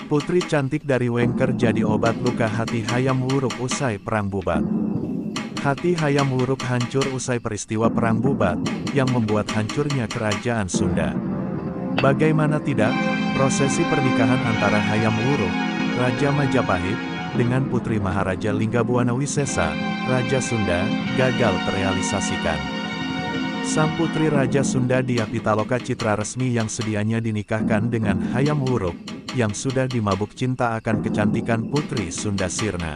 Putri cantik dari Wengker jadi obat luka hati Hayam Wuruk usai Perang Bubat. Hati Hayam Wuruk hancur usai peristiwa Perang Bubat, yang membuat hancurnya kerajaan Sunda. Bagaimana tidak, prosesi pernikahan antara Hayam Wuruk, Raja Majapahit, dengan Putri Maharaja Linggabuana Wisesa, Raja Sunda, gagal terrealisasikan. Sang Putri Raja Sunda Dia Pitaloka Citra resmi yang sedianya dinikahkan dengan Hayam Wuruk, yang sudah dimabuk cinta akan kecantikan Putri Sunda Sirna.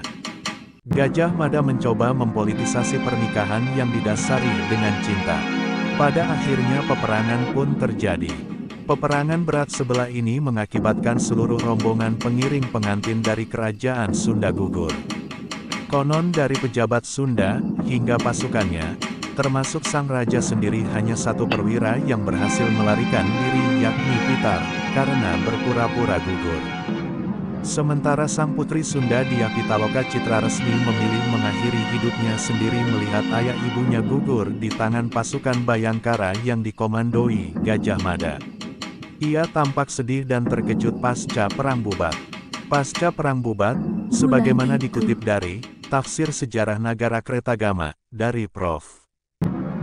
Gajah Mada mencoba mempolitisasi pernikahan yang didasari dengan cinta. Pada akhirnya peperangan pun terjadi. Peperangan berat sebelah ini mengakibatkan seluruh rombongan pengiring pengantin dari kerajaan Sunda gugur. Konon dari pejabat Sunda, hingga pasukannya, termasuk sang raja sendiri hanya satu perwira yang berhasil melarikan diri yakni Pitar, karena berpura-pura gugur. Sementara sang putri Sunda Dia Pitaloka Citra resmi memilih mengakhiri hidupnya sendiri melihat ayah ibunya gugur di tangan pasukan Bayangkara yang dikomandoi Gajah Mada. Ia tampak sedih dan terkejut pasca Perang Bubat. Pasca Perang Bubat, sebagaimana dikutip dari Tafsir Sejarah Nagara Kretagama, dari Prof.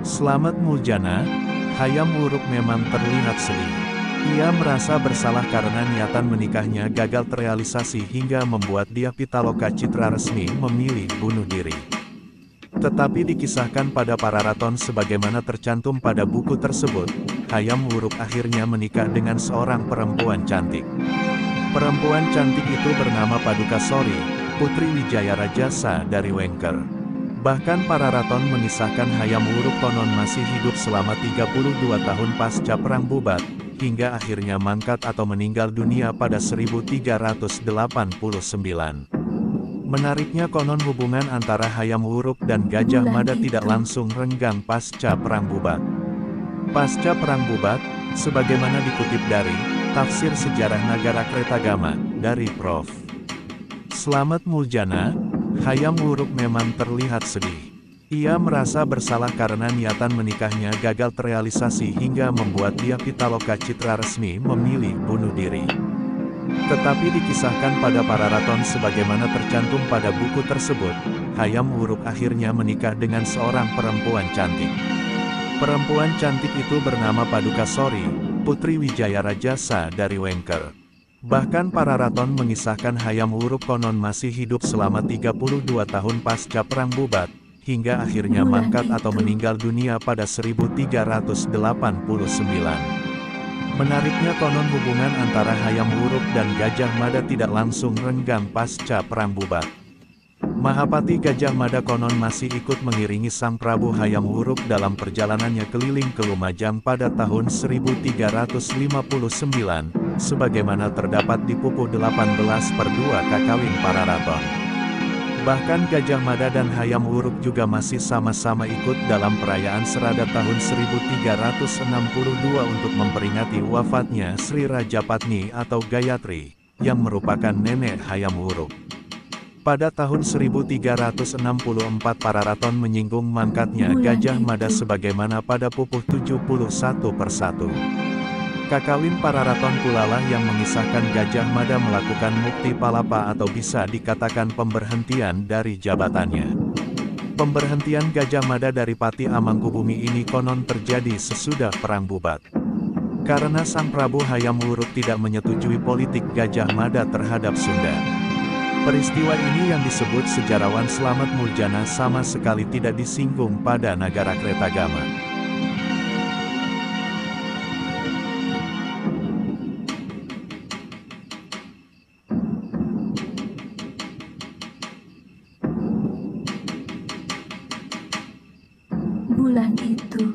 Slamet Muljana, Hayam Wuruk memang terlihat sedih. Ia merasa bersalah karena niatan menikahnya gagal terrealisasi hingga membuat Dia Pitaloka Citra resmi memilih bunuh diri. Tetapi dikisahkan pada Pararaton sebagaimana tercantum pada buku tersebut, Hayam Wuruk akhirnya menikah dengan seorang perempuan cantik. Perempuan cantik itu bernama Paduka Sori, Putri Wijaya Rajasa dari Wengker. Bahkan Pararaton mengisahkan Hayam Wuruk konon masih hidup selama 32 tahun pasca Perang Bubat, hingga akhirnya mangkat atau meninggal dunia pada 1389. Menariknya konon hubungan antara Hayam Wuruk dan Gajah Mada tidak langsung renggang pasca Perang Bubat. Pasca Perang Bubat, sebagaimana dikutip dari Tafsir Sejarah Nagara Kretagama, dari Prof. Slamet Muljana, Hayam Wuruk memang terlihat sedih. Ia merasa bersalah karena niatan menikahnya gagal terrealisasi hingga membuat Dia Pitaloka Citra resmi memilih bunuh diri. Tetapi dikisahkan pada Pararaton sebagaimana tercantum pada buku tersebut, Hayam Wuruk akhirnya menikah dengan seorang perempuan cantik. Perempuan cantik itu bernama Paduka Sori, Putri Wijaya Rajasa dari Wengker. Bahkan Pararaton mengisahkan Hayam Wuruk konon masih hidup selama 32 tahun pasca Perang Bubat, hingga akhirnya mangkat atau meninggal dunia pada 1389. Menariknya konon hubungan antara Hayam Wuruk dan Gajah Mada tidak langsung renggang pasca Perang Bubat. Mahapati Gajah Mada konon masih ikut mengiringi Sang Prabu Hayam Wuruk dalam perjalanannya keliling ke Lumajang pada tahun 1359, sebagaimana terdapat di Pupuh 18/2 Kakawin Pararaton. Bahkan Gajah Mada dan Hayam Wuruk juga masih sama-sama ikut dalam perayaan Serada tahun 1362 untuk memperingati wafatnya Sri Rajapatni atau Gayatri, yang merupakan nenek Hayam Wuruk. Pada tahun 1364 Pararaton menyinggung mangkatnya Gajah Mada sebagaimana pada Pupuh 71/1. Kakawin Pararaton pulalah yang mengisahkan Gajah Mada melakukan mukti palapa atau bisa dikatakan pemberhentian dari jabatannya. Pemberhentian Gajah Mada dari Pati Amangkubumi ini konon terjadi sesudah Perang Bubat. Karena Sang Prabu Hayam Wuruk tidak menyetujui politik Gajah Mada terhadap Sunda. Peristiwa ini yang disebut sejarawan Slamet Muljana sama sekali tidak disinggung pada Nagara Kretagama. Bulan itu